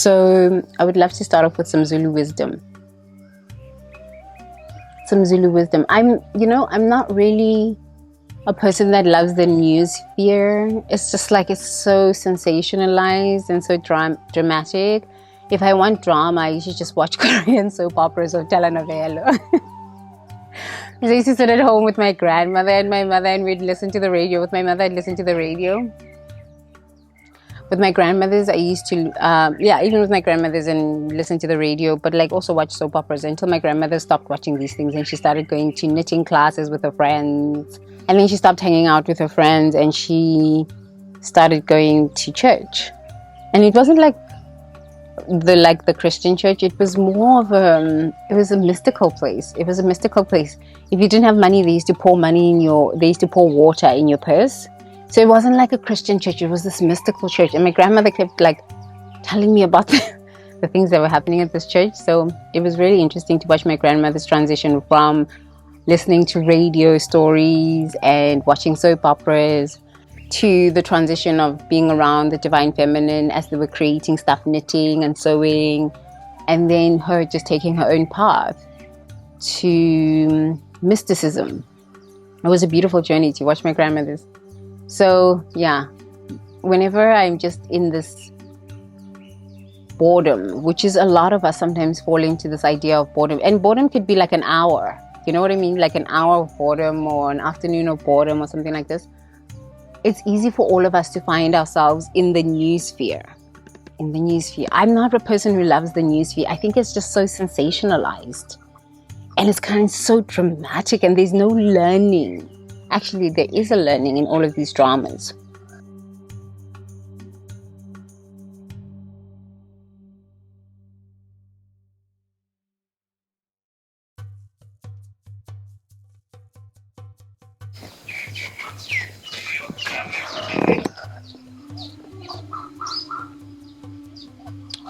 So I would love to start off with some Zulu wisdom. I'm not really a person that loves the news sphere. It's just like it's so sensationalized and so dramatic. If I want drama, I usually just watch Korean soap operas or telenovela. I used to sit at home with my grandmother and my mother, and we'd listen to the radio. With my mother, I'd listen to the radio. With my grandmothers, I used to, even with my grandmothers and listen to the radio, but like also watch soap operas until my grandmother stopped watching these things and she started going to knitting classes with her friends. And then she stopped hanging out with her friends and she started going to church. And it wasn't like the Christian church. It was more of a mystical place. It was a mystical place. If you didn't have money, they used to pour water in your purse. So it wasn't like a Christian church. It was this mystical church. And my grandmother kept like telling me about the things that were happening at this church. So it was really interesting to watch my grandmother's transition from listening to radio stories and watching soap operas to the transition of being around the divine feminine as they were creating stuff, knitting and sewing, and then her just taking her own path to mysticism. It was a beautiful journey to watch my grandmother's. So yeah, whenever I'm just in this boredom, which is a lot of us sometimes fall into this idea of boredom, and boredom could be like an hour, you know what I mean? Like an hour of boredom or an afternoon of boredom or something like this. It's easy for all of us to find ourselves in the news sphere. I'm not a person who loves the news sphere. I think it's just so sensationalized and it's kind of so dramatic and there's no learning. Actually, there is a learning in all of these dramas.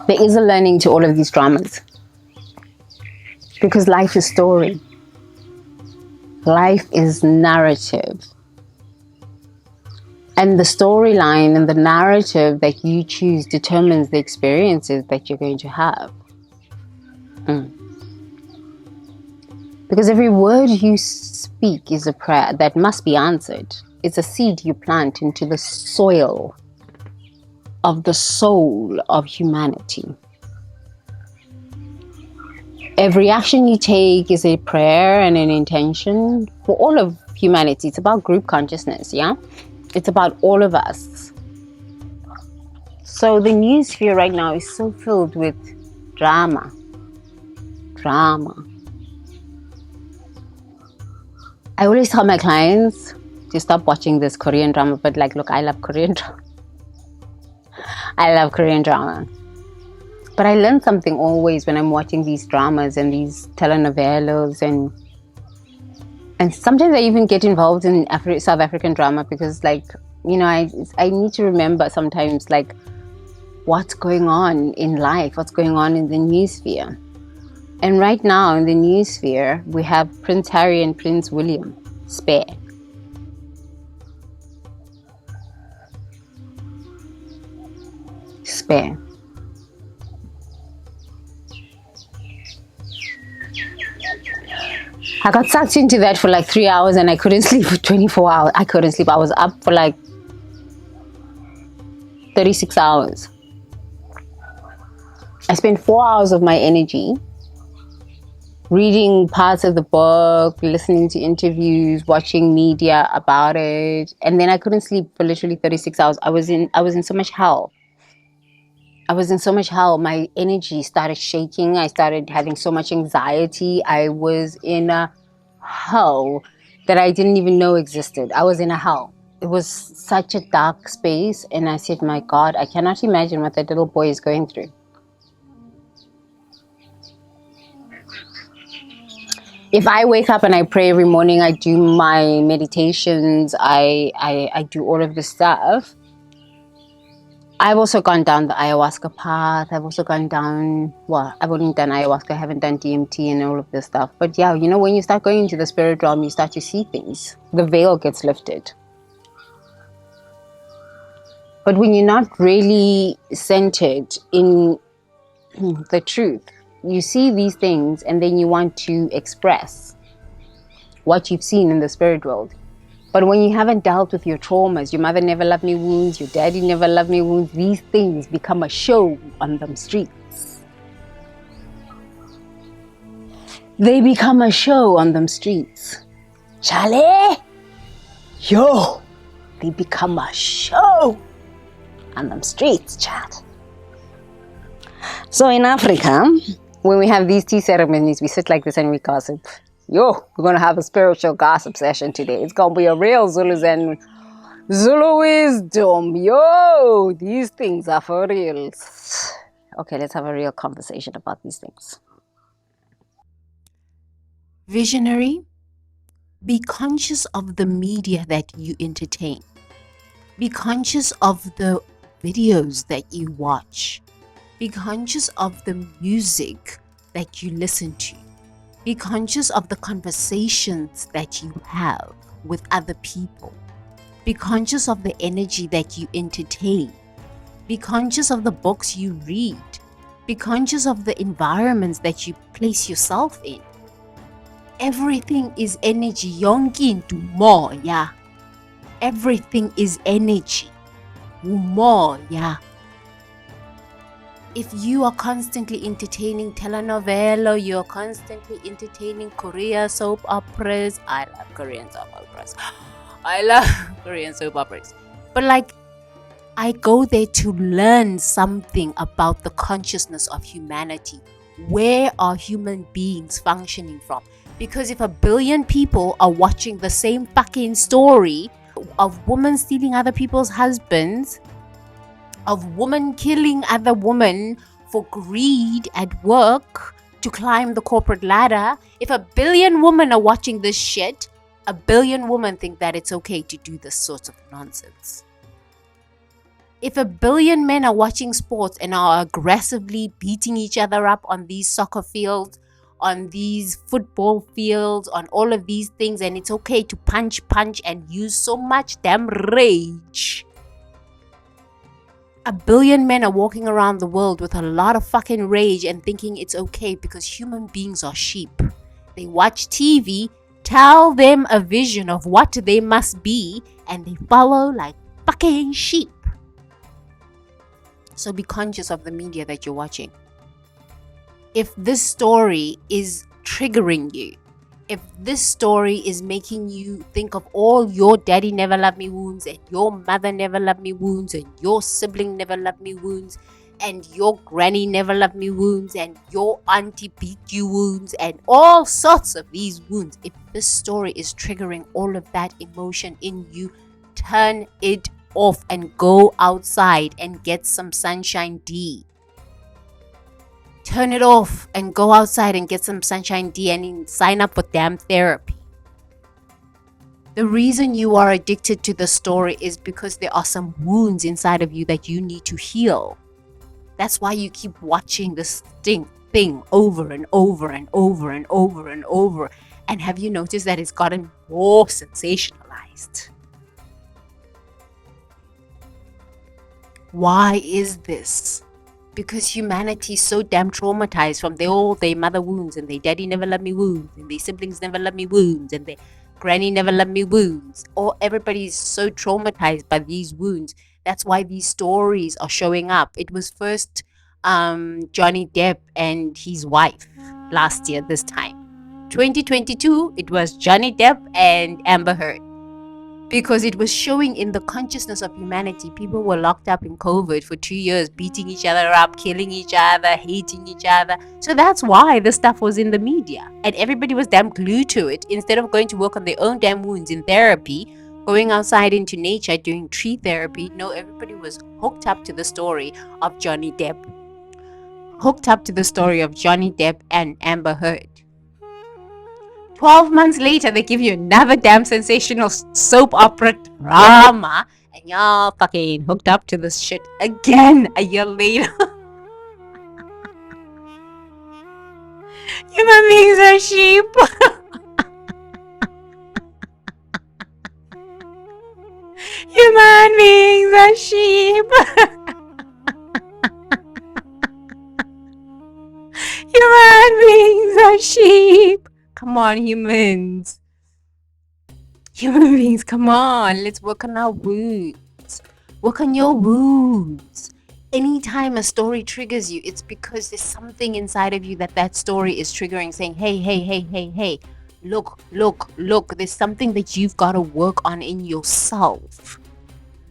There is a learning to all of these dramas. Because life is story. Life is narrative. And the storyline and the narrative that you choose determines the experiences that you're going to have. Because every word you speak is a prayer that must be answered. It's a seed you plant into the soil of the soul of humanity. Every action you take is a prayer and an intention for all of humanity. It's about group consciousness, yeah? It's about all of us. So the news sphere right now is so filled with drama. I always tell my clients to stop watching this Korean drama, but like, look, I love Korean drama. But I learn something always when I'm watching these dramas and these telenovelas and sometimes I even get involved in South African drama because like, you know, I need to remember sometimes like what's going on in life, what's going on in the news sphere. And right now in the news sphere, we have Prince Harry and Prince William, spare. I got sucked into that for like 3 hours and I couldn't sleep for 24 hours. I couldn't sleep. I was up for like 36 hours. I spent 4 hours of my energy reading parts of the book, listening to interviews, watching media about it. And then I couldn't sleep for literally 36 hours. I was in so much hell. My energy started shaking. I started having so much anxiety. I was in a hell that I didn't even know existed. I was in a hell. It was such a dark space. And I said, my God, I cannot imagine what that little boy is going through. If I wake up and I pray every morning, I do my meditations, I do all of this stuff. I've also gone down the ayahuasca path. I've also gone down, I've only done ayahuasca. I haven't done DMT and all of this stuff. But yeah, you know, when you start going into the spirit realm, you start to see things. The veil gets lifted. But when you're not really centered in the truth. You see these things and then you want to express what you've seen in the spirit world. But when you haven't dealt with your traumas, your mother never loved me wounds, your daddy never loved me wounds, these things become a show on them streets. They become a show on them streets. Charlie! Yo! They become a show on them streets, child. So in Africa, when we have these tea ceremonies, we sit like this and we gossip. Yo, we're going to have a spiritual gossip session today. It's going to be a real Zulu wisdom. Yo, these things are for real. Okay, let's have a real conversation about these things. Visionary, be conscious of the media that you entertain. Be conscious of the videos that you watch. Be conscious of the music that you listen to. Be conscious of the conversations that you have with other people. Be conscious of the energy that you entertain. Be conscious of the books you read. Be conscious of the environments that you place yourself in. Everything is energy. Yonke into moya. Everything is energy. Moya. If you are constantly entertaining telenovela, you're constantly entertaining Korea soap operas. I love Korean soap operas. I love Korean soap operas. But like, I go there to learn something about the consciousness of humanity. Where are human beings functioning from? Because if 1 billion people are watching the same fucking story of women stealing other people's husbands, of women killing other women for greed at work to climb the corporate ladder, if 1 billion women are watching this shit, 1 billion women think that it's okay to do this sort of nonsense. If 1 billion men are watching sports and are aggressively beating each other up on these soccer fields, on these football fields, on all of these things, and it's okay to punch and use so much damn rage, 1 billion men are walking around the world with a lot of fucking rage and thinking it's okay because human beings are sheep. They watch TV, tell them a vision of what they must be, and they follow like fucking sheep. So be conscious of the media that you're watching. If this story is triggering you, if this story is making you think of all your daddy never loved me wounds, and your mother never loved me wounds, and your sibling never loved me wounds, and your granny never loved me wounds, and your auntie beat you wounds, and all sorts of these wounds, if this story is triggering all of that emotion in you, turn it off and go outside and get some sunshine D. Turn it off and go outside and get some sunshine D and sign up for damn therapy. The reason you are addicted to the story is because there are some wounds inside of you that you need to heal. That's why you keep watching this thing over and over and over and over and over. And have you noticed that it's gotten more sensationalized? Why is this? Because humanity is so damn traumatized from their mother wounds, and their daddy never loved me wounds, and their siblings never loved me wounds, and their granny never loved me wounds. Or everybody is so traumatized by these wounds. That's why these stories are showing up. It was first Johnny Depp and his wife last year this time. 2022, it was Johnny Depp and Amber Heard. Because it was showing in the consciousness of humanity. People were locked up in COVID for 2 years, beating each other up, killing each other, hating each other. So that's why the stuff was in the media. And everybody was damn glued to it. Instead of going to work on their own damn wounds in therapy, going outside into nature, doing tree therapy. No, everybody was hooked up to the story of Johnny Depp. Hooked up to the story of Johnny Depp and Amber Heard. 12 months later, they give you another damn sensational soap opera drama, and y'all fucking hooked up to this shit again a year later. Human beings are sheep. Human beings are sheep. Human beings are sheep. Come on, humans. Human beings, come on. Let's work on our wounds. Work on your wounds. Anytime a story triggers you, it's because there's something inside of you that story is triggering, saying, hey, hey, hey, hey, hey, look, look, look. There's something that you've got to work on in yourself.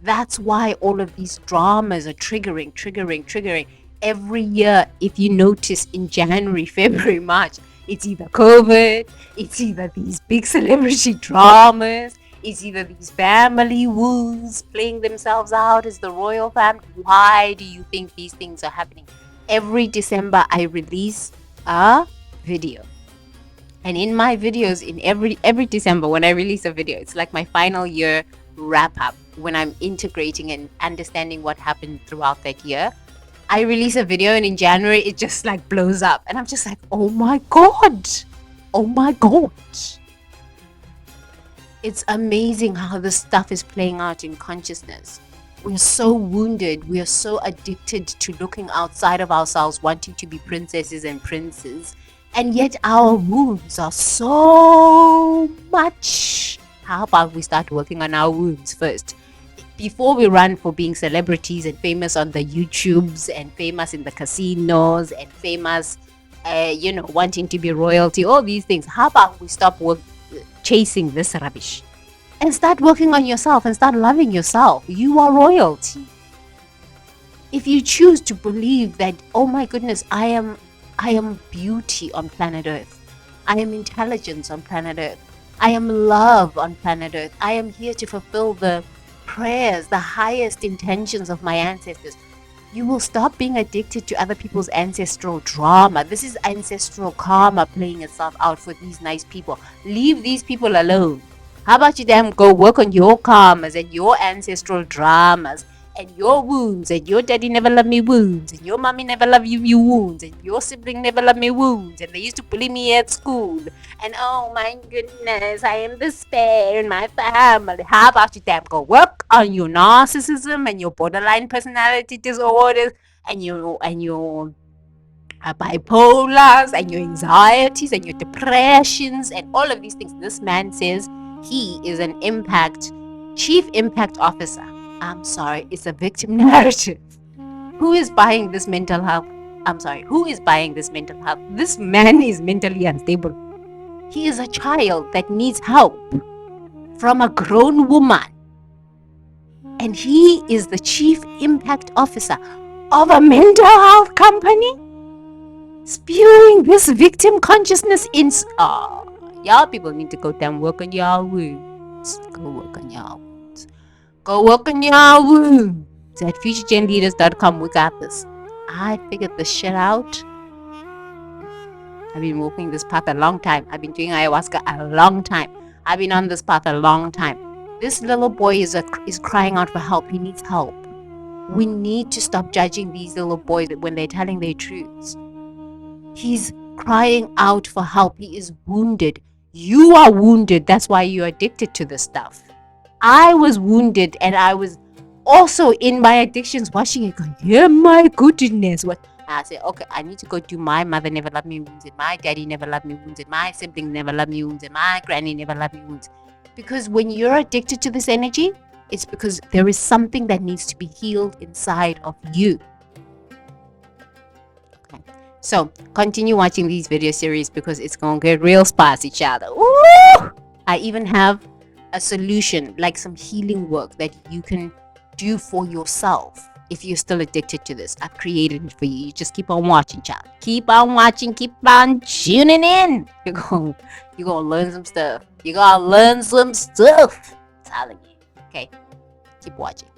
That's why all of these dramas are triggering. Every year, if you notice, in January, February, March, it's either COVID, it's either these big celebrity dramas, it's either these family wounds playing themselves out as the royal family. Why do you think these things are happening? Every December, I release a video. And in my videos, in every December, when I release a video, it's like my final year wrap up, when I'm integrating and understanding what happened throughout that year. I release a video, and in January it just like blows up, and I'm just like, oh my god, oh my god. It's amazing how this stuff is playing out in consciousness. We're so wounded, we are so addicted to looking outside of ourselves, wanting to be princesses and princes, and yet our wounds are so much. How about we start working on our wounds first? Before we run for being celebrities and famous on the YouTubes and famous in the casinos and famous, wanting to be royalty, all these things, how about we stop chasing this rubbish and start working on yourself and start loving yourself? You are royalty. If you choose to believe that, oh my goodness, I am beauty on planet Earth, I am intelligence on planet Earth, I am love on planet Earth, I am here to fulfill the prayers, the highest intentions of my ancestors, you will stop being addicted to other people's ancestral drama. This is ancestral karma playing itself out for these nice people. Leave these people alone. How about you damn go work on your karmas and your ancestral dramas and your wounds, and your daddy never loved me wounds, and your mommy never loved you wounds, and your sibling never loved me wounds, and they used to bully me at school, and oh my goodness, I am despair in my family. How about you damn go work on your narcissism and your borderline personality disorders and your bipolars and your anxieties and your depressions and all of these things. This man says he is an chief impact officer. I'm sorry, it's a victim narrative. Who is buying this mental health? Who is buying this mental health? This man is mentally unstable. He is a child that needs help from a grown woman. And he is the chief impact officer of a mental health company, spewing this victim consciousness in. Y'all people need to go down, work on y'all wounds. Go work on y'all wounds. Go work on your wounds. At futuregenleaders.com, we got this. I figured this shit out. I've been walking this path a long time. I've been doing ayahuasca a long time. I've been on this path a long time. This little boy is crying out for help. He needs help. We need to stop judging these little boys when they're telling their truths. He's crying out for help. He is wounded. You are wounded. That's why you're addicted to this stuff. I was wounded, and I was also in my addictions watching it going, yeah, my goodness. What? I said, okay, I need to go do my mother never loved me wounds, and my daddy never loved me wounds, and my sibling never loved me wounds, and my granny never loved me wounds. Because when you're addicted to this energy, it's because there is something that needs to be healed inside of you. Okay. So continue watching these video series because it's going to get real spicy, child. Ooh! I even have a solution, like some healing work that you can do for yourself if you're still addicted to this. I've created it for you. You just keep on watching, child. Keep on watching. Keep on tuning in. You're gonna learn some stuff. You're gonna learn some stuff. I'm telling you. Okay. Keep watching.